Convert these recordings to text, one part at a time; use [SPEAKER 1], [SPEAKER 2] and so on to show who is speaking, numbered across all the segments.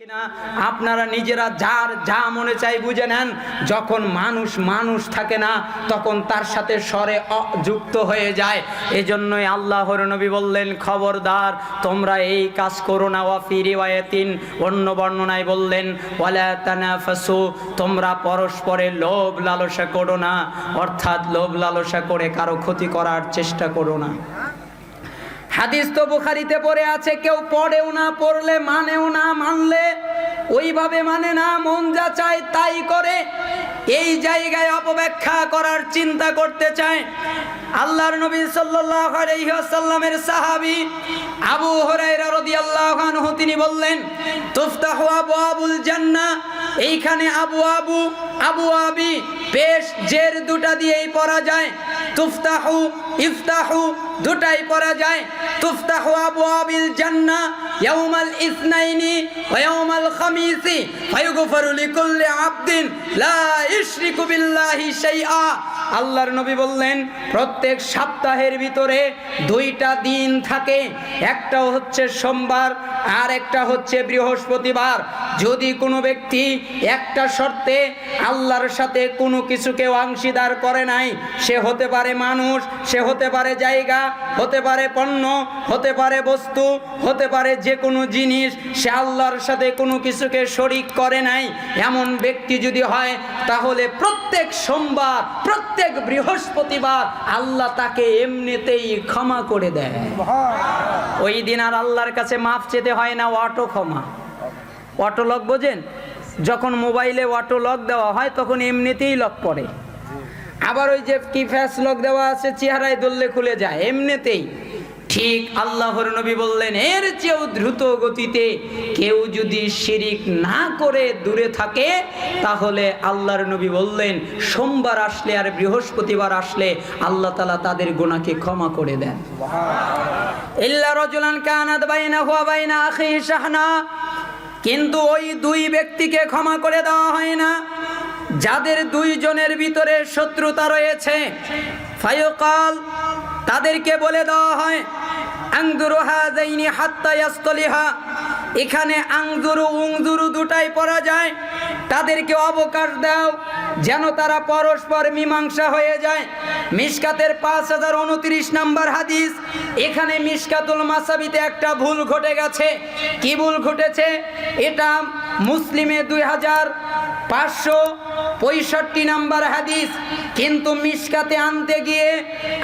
[SPEAKER 1] না, আপনারা নিজেরা যার যা মনে চাই বুঝে নেন। যখন মানুষ থাকে না, তখন তার সাথে স্বরে যুক্ত হয়ে যায়। এজন্যই আল্লাহর নবী বললেন, খবরদার তোমরা এই কাজ করো না। ওয়া ফি রিওয়ায়াতিন, অন্য বর্ণনায় বললেন, ওয়ালা তানাফাসু, তোমরা পরস্পরে লোভ লালসা করো না, অর্থাৎ লোভ লালসা করে কারো ক্ষতি করার চেষ্টা করো না। হাদিস তো বুখারীতে পড়ে আছে, কেউ পড়েও না, পড়লে মানেও না, মানলে ওইভাবে মানে না, মন যা চায় তাই করে। এই জায়গায় অপব্যাখ্যা করার চিন্তা করতে চায়। আল্লাহর নবী সাল্লাল্লাহু আলাইহি ওয়াসাল্লামের সাহাবী আবু হুরায়রা রাদিয়াল্লাহু আনহু তিনি বললেন, তুফতাহু আবওয়াবুল জান্নাহ। এইখানে আবু আবি পেশ জের দুটা দিয়েই পড়া যায়। তুফতাহু ইফতাহু দুটাই পড়া যায়। তুফতাহু আবওয়াবিল জান্নাহ ইয়াউমাল ইসনাইনি ওয়া ইয়াউমাল খামিসি ফায়ুগফারু লিকুল্লি আবদিন লা ইশরিকু বিল্লাহি শাইআ। আল্লাহর নবী বললেন, প্রত্যেক সপ্তাহের ভিতরে দুইটা দিন থাকে, একটা হচ্ছে সোমবার আর একটা হচ্ছে বৃহস্পতিবার। যদি কোনো ব্যক্তি একটা শর্তে আল্লাহর সাথে কোনো কিছুকে অংশীদার করে নাই, সে হতে পারে মানুষ, সে হতে পারে জায়গা, হতে পারে পণ্য, হতে পারে বস্তু, হতে পারে যে কোনো জিনিস, সে আল্লাহর সাথে কোনো কিছুকে শরীক করে নাই, এমন ব্যক্তি যদি হয়, তাহলে প্রত্যেক সোমবার, প্রত্যেক বৃহস্পতিবার আল্লাহ তাকে এমনিতেই ক্ষমা করে দেয়। ওই দিন আর আল্লাহর কাছে মাফ চেতে হয় না, অটো ক্ষমা। অটো লক বোঝেন? যখন মোবাইলে অটো লক দেওয়া হয় তখন এমনিতেই লক পড়ে। আবার ওই যে কি ফ্যাস লক দেওয়া আছে, চেহারায় ধরলে খুলে যায় এমনিতেই। ঠিক আল্লাহর নবী বললেন, এর চেয়েও দ্রুত গতিতে কেউ যদি শিরিক না করে দূরে থাকে, তাহলে আল্লাহর নবী বললেন, সোমবার আসলে আর বৃহস্পতিবার আসলে আল্লাহ তাআলা তাদের গুনাহকে ক্ষমা করে দেন। ইল্লা রাজুলান কানাত বাইনাহু ওয়া বাইনা আখিহি শাহনা, কিন্তু ওই দুই ব্যক্তিকে ক্ষমা করে দেওয়া হয় না যাদের দুইজনের ভিতরে শত্রুতা রয়েছে। ফায়ুকাল, তাদেরকে বলে দেওয়া হয়, আনজুরু হাযাইনি হাত্তা ইয়াসতালিহা। এখানে আনজুরু উনজুরু দুটাই পড়া যায়। তাদেরকে অবকাশ দাও যেন তারা পরস্পর মীমাংসা হয়ে যায়। মিশকাতের 5029 নম্বর হাদিস। এখানে মিশকাতুল মাসাবিতে একটা ভুল ঘটে গেছে। কি ভুল ঘটেছে? এটা মুসলিমে 2565 নম্বর হাদিস, কিন্তু মিশকাতে আনতে গিয়ে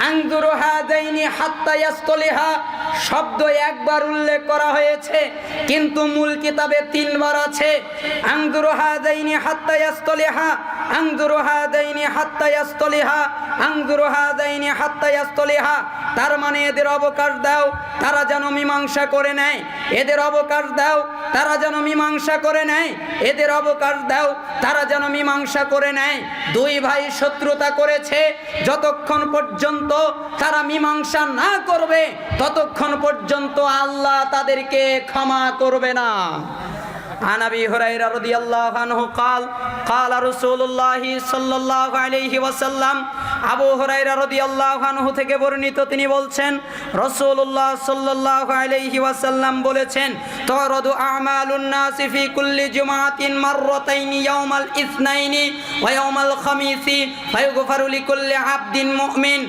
[SPEAKER 1] আনজুরু হাযাইনি হাত্তা ইয়াসতালিহা শব্দ একবার উল্লেখ করা হয়েছে, কিন্তু মূল কিতাবে 3 বার আছে। আনজুরু হাযাইনি হাত্তা ইয়াসতালিহা, আনজুরু হাযাইনি হাত্তা ইয়াসতালিহা, আনজুরু হাযাইনি হাত্তা ইয়াসতালিহা। তার মানে এদের অবকাশ দাও, তারা যেন মীমাংসা করে নেয়। এদের অবকাশ দাও, তারা যেন মীমাংসা করে নেয়। এদের অবকাশ দাও, তারা যেন মীমাংসা করে নেয়। দুই ভাই শত্রুতা করেছে, যতক্ষণ পর্যন্ত তারা মীমাংসা না করবে, ততক্ষণ পর্যন্ত আল্লাহ তাদেরকে ক্ষমা করবে না। عن أبي هريرة رضي الله عنه قال قال رسول الله صلى الله عليه وسلم। আবু হুরায়রা রাদিয়াল্লাহু আনহু থেকে বর্ণিত, তিনি বলছেন, রাসূলুল্লাহ সাল্লাল্লাহু আলাইহি ওয়াসাল্লাম বলেছেন, তুরাদু আমালুন নাসি ফি কুল্লি জুমআতিন মাররাতাইনি ইয়াউমাল ইসনাইনি ওয়া ইয়াউমাল খামিসি ফায়ুগফারু লিকুল্লি আবদিন মুমিন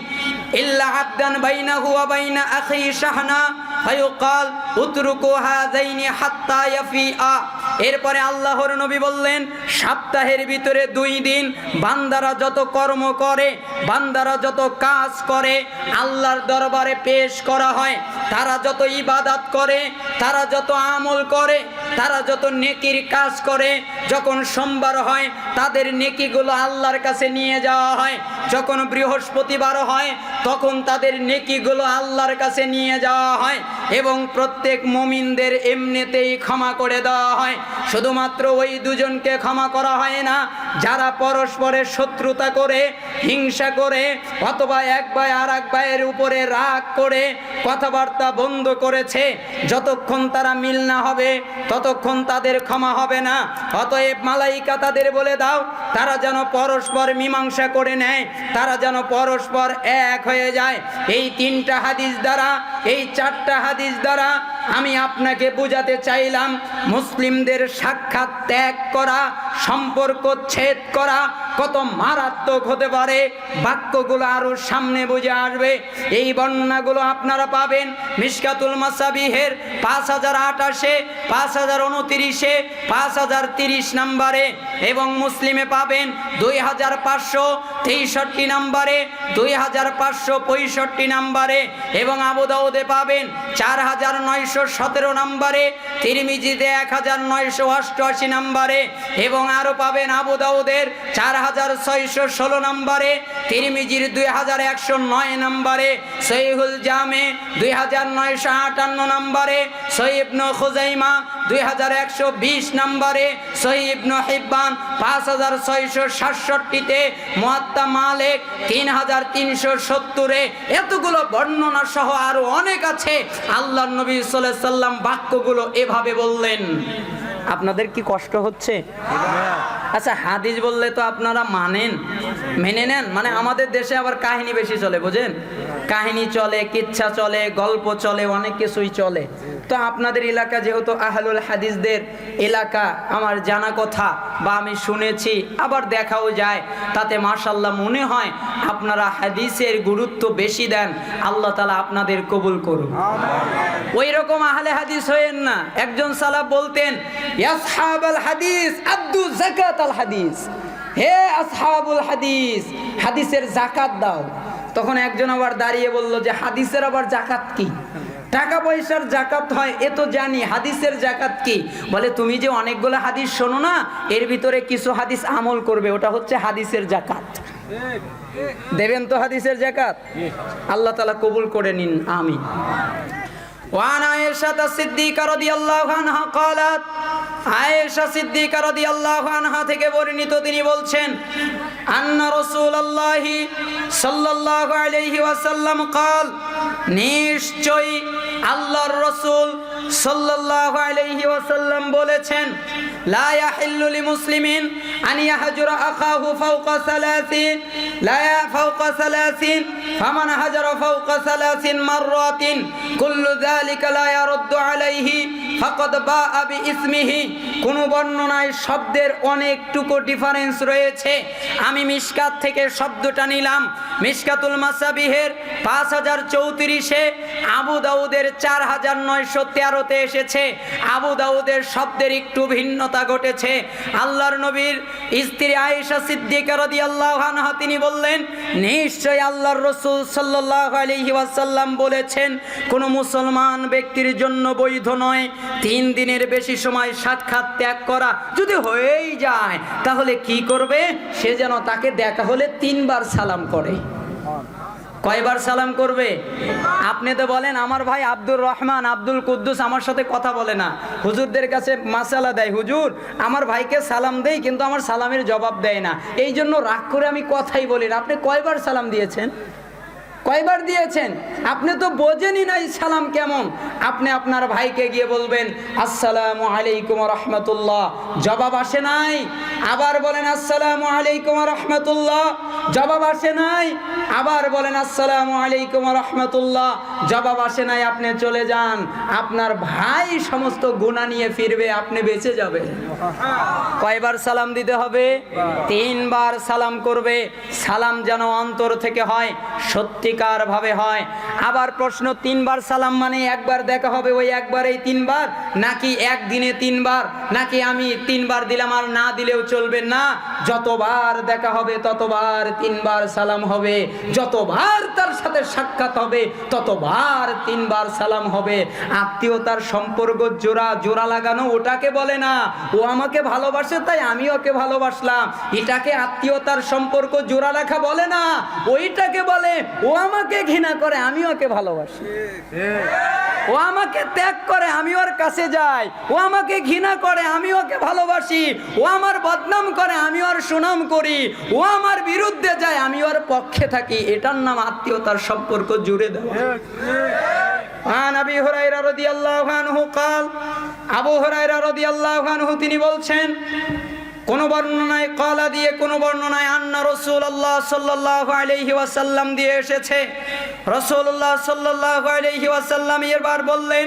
[SPEAKER 1] ইল্লা আবদান বাইনাহু ওয়া বাইনা আখি শাহনা ফায়ুকাল উতরুকু হাযাইনি হাত্তা ইয়াফিআ। এরপরে আল্লাহর নবী বললেন, সপ্তাহের ভিতরে 2 দিন বান্দারা যত কর্ম করে, বান্দারা যত কাজ করে, আল্লাহর দরবারে পেশ করা হয়। তারা যত ইবাদত করে, তারা যত আমল করে, তারা যত নেকির কাজ করে, যখন সোমবার হয় তাদের নেকিগুলো আল্লাহর কাছে নিয়ে যাওয়া হয়। যখন বৃহস্পতিবার হয় তখন তাদের নেকিগুলো আল্লাহর কাছে নিয়ে যাওয়া হয়, এবং প্রত্যেক মুমিনদের এমনিতেই ক্ষমা করে দেওয়া হয়। শুধুমাত্র ওই দুজনকে ক্ষমা করা হয় না যারা পরস্পরের শত্রুতা করে, হিংসা করে, অথবা এক ভাই আর এক ভাইয়ের উপরে রাগ করে কথাবার্তা বন্ধ করেছে। যতক্ষণ তারা মিল না হবে ততক্ষণ তাদের ক্ষমা হবে না। অতএব মালাইকা তাদের বলে দাও, তারা যেন পরস্পর মীমাংসা করে নেয়, তারা যেন পরস্পর এক হয়ে যায়। এই 3টা হাদিস দ্বারা, এই 4টা হাদিস দ্বারা আমি আপনাকে বোঝাতে চাইলাম মুসলিমদের সাক্ষাৎ ত্যাগ করা, সম্পর্ক ছেদ করা কত মারাত্মক হতে পারে। বাক্যগুলো আরো সামনে বুঝে আসবে। এই বর্ণনাগুলো আপনারা পাবেন মিশকাতুল মাসাবিহের 5028, 5029, 5030 নম্বরে, এবং মুসলিমে পাবেন 2563 নম্বরে, 2565 নম্বরে, এবং আবু দাউদে পাবেন 4917 নম্বরে, তিরমিজিতে 1988 নম্বরে, এবং আরো পাবেন আবু দাউদের 4616 নম্বরে, তিরমিজির 2109 নম্বরে, সহিহুল জামে 2958 নম্বরে, সহিহ ইবনে খুজাইমা 2120 নম্বরে, সহিহ ইবনে হিব্বান 5667-তে, মুয়াত্তা মালিক 3370-এ। এতগুলো বর্ণনা সহ আরো অনেক আছে। আল্লাহর নবী সাল্লাল্লাহু আলাইহি সাল্লাম বাক্যগুলো এভাবে বললেন। আপনাদের কি কষ্ট হচ্ছে? আচ্ছা, হাদিস বললে তো আপনারা মেনে নেন। মানে আমাদের দেশে আবার কাহিনী বেশি চলে, বুঝেন? কাহিনী চলে, কিচ্ছা চলে, গল্প চলে, অনেক কিছুই চলে। তো আপনাদের এলাকা যেহেতু আহলুল হাদিসদের এলাকা, আমার জানা কথা বা আমি শুনেছি, আবার দেখাও যায়, তাতে মাশাআল্লাহ মনে হয় আপনারা হাদিসের গুরুত্ব বেশি দেন। আল্লাহ তাআলা আপনাদের কবুল করুন। ওই রকম আহলে হাদিস হয়েন না। একজন সালাফ বলতেন, আসহাবুল হাদিস আদ্দু যাকাতাল হাদিস, হে আসহাবুল হাদিস, হাদিসের যাকাত দাও। তখন একজন আবার দাঁড়িয়ে বলল যে হাদিসের আবার যাকাত কি? টাকা পয়সার যাকাত হয় এ তো জানি, হাদিসের যাকাত কি? বলে তুমি যে অনেকগুলো হাদিস শোনো না, এর ভিতরে কিছু হাদিস আমল করবে, ওটা হচ্ছে হাদিসের যাকাত। দেবেন তো হাদিসের যাকাত? আল্লাহ তাআলা কবুল করে নিন, আমিন। وعن عائشة الصديقة رضي الله عنها قالت, আয়েশা সিদ্দিকা রাদিয়াল্লাহু আনহা থেকে বর্ণিত, তিনি বলছেন, আন্না রাসূলুল্লাহি সাল্লাল্লাহু আলাইহি ওয়াসাল্লাম قال, নিশ্চয়ই আল্লাহর রাসূল সাল্লাল্লাহু আলাইহি ওয়াসাল্লাম বলেছেন, লা ইয়াহিল্লু লিমুসলিমিন আন ইয়াহজুরা আখাহু ফাওকা সালাসিন, লা ফাওকা সালাসিন, ফামান হাজারা ফাওকা সালাসিন মাররাতিন কুল্লু যালিকা লা ইয়ারুদ্দু আলাইহি ফাকাদ বাআ বিইসমিহি। কোন বর্ণনায় শব্দের অনেকটুকু ডিফারেন্স রয়েছে। আমি মিশকাত থেকে শব্দটা নিলাম। মিশকাতুল মাসাবিহের 5034-এ, আবু দাউদের 4913-তে এসেছে। আবু দাউদের শব্দের একটু ভিন্নতা ঘটেছে। আল্লাহর নবীর স্ত্রী আয়েশা সিদ্দিকা রাদিয়াল্লাহু আনহা তিনি বললেন, নিশ্চয় আল্লাহর রাসূল সাল্লাল্লাহু আলাইহি ওয়াসাল্লাম বলেছেন, কোন মুসলমান ব্যক্তির জন্য বৈধ নয় 3 দিনের বেশি সময় সাক্ষাৎ ত্যাগ করা। যদি হয়েই যায় তাহলে কি করবে? সে যেন তাকে দেখা হলে 3 বার সালাম করে। কয়বার সালাম করবে? আপনি তো বলেন আমার ভাই আব্দুর রহমান, আব্দুল কুদ্দুস আমার সাথে কথা বলে না, হুজুরদের কাছে মাসালা দেয়, হুজুর আমার ভাইকে সালাম দেই কিন্তু আমার সালামের জবাব দেয় না, এই জন্য রাগ করে আমি কথাই বলি না। আপনি কয়বার সালাম দিয়েছেন? কয়বার দিয়েছেন? আপনি তো বোঝেনই নাই সালাম কেমন। আপনি আপনার ভাইকে গিয়ে বলবেন আসসালামু আলাইকুম রাহমাতুল্লাহ, জবাব আসে নাই। আবার বলেন আসসালামু আলাইকুম রাহমাতুল্লাহ, জবাব আসে নাই। আবার বলেন আসসালামু আলাইকুম রাহমাতুল্লাহ, জবাব আসে নাই। আপনি চলে যান, আপনার ভাই সমস্ত গুনাহ নিয়ে ফিরবে, আপনি বেঁচে যাবেন। কয়বার সালাম দিতে হবে? 3 বার সালাম করবে। সালাম যেন অন্তর থেকে হয়, সত্যিকার ভাবে হয়। আবার প্রশ্ন, 3 বার সালাম মানে একবার দেখা হবে, ওই একবারেই 3 বার, নাকি একদিনে 3 বার, নাকি আমি 3 বার দিলাম আর না দিলেও চলবে? না, যতবার দেখা হবে ততবার 3 বার সালাম হবে, যতবার তার সাথে সাক্ষাৎ হবে ততবার 3 বার সালাম হবে। আত্মীয়তার সম্পর্ক জোড়া লাগানো ওটাকে বলে না। ও আমাকে ভালোবাসে তাই আমি ওকে ভালোবাসলাম, এটাকে আত্মীয়তার সম্পর্ক জোড়া রাখা বলে না। ওইটাকে বলে ও আমাকে ঘৃণা করে আমি ওকে ভালোবাসি, ও আমাকে ত্যাগ করে আমি ওর কাছে যাই, ও আমাকে ঘৃণা করে আমি ওকে ভালোবাসি, ও আমার বদনাম করে আমি ওর সুনাম করি, ও আমার বিরুদ্ধে যায় আমি ওর পক্ষে থাকি। এটার নাম আত্মীয়তার সম্পর্ক জুড়ে দেওয়া। আন আবি হুরায়রা রাদিয়াল্লাহু আনহু قال, আবু হুরায়রা রাদিয়াল্লাহু আনহু তিনি বলছেন, কোন বর্ণনায় ক্বালা দিয়ে, কোন বর্ণনায় আন্না রাসূলুল্লাহ সাল্লাল্লাহু আলাইহি ওয়াসাল্লাম দিয়ে এসেছে। রাসূলুল্লাহ সাল্লাল্লাহু আলাইহি ওয়াসাল্লাম এবার বললেন,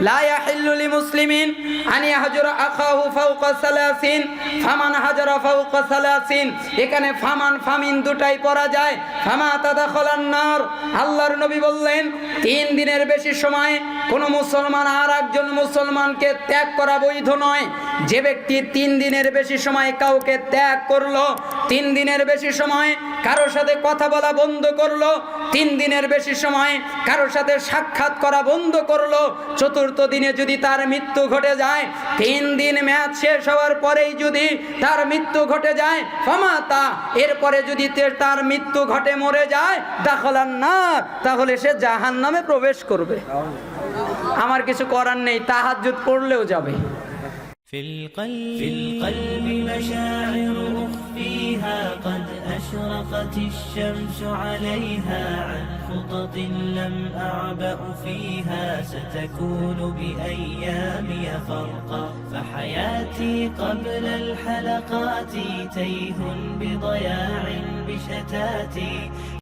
[SPEAKER 1] লা ইয়াহিল্লু লিমুসলিমিন আন ইয়াহজুরা আখাহু ফাওকা সালাসিন ফামান হাজারা ফাওকা সালাসিন। এখানে ফামান ফামিন দুটাই পড়া যায়। ফামা তাদাখালান নার, আল্লাহর নবী বললেন 3 দিনের বেশি সময় কোন মুসলমান আর একজন মুসলমানকে ত্যাগ করা বৈধ নয়। যে ব্যক্তি 3 দিনের বেশি সময় কাউকে ত্যাগ করলো, 3 দিনের বেশি সময় কারোর সাথে কথা বলা বন্ধ করলো, 3 দিনের বেশি সময় কারোর সাথে সাক্ষাৎ করা বন্ধ করলো, চতুর্থ দিনে যদি তার মৃত্যু ঘটে যায়, 3 দিন মেয়াদ শেষ হওয়ার পরেই যদি তার মৃত্যু ঘটে যায়, ফামাতা, এরপরে যদি তার মৃত্যু ঘটে মরে যায়, দাখালান নার, তাহলে সে জাহান্নামে প্রবেশ করবে। আমার কিছু করার নেই, তাহাজ্জুদ পড়লেও যাবে।
[SPEAKER 2] في القلب مشاعر أخفيها قد أشرقت الشمس عليها عن خطط لم أعبأ فيها ستكون بأيامي فرقا فحياتي قبل الحلقات تيه بضياع بشتاتي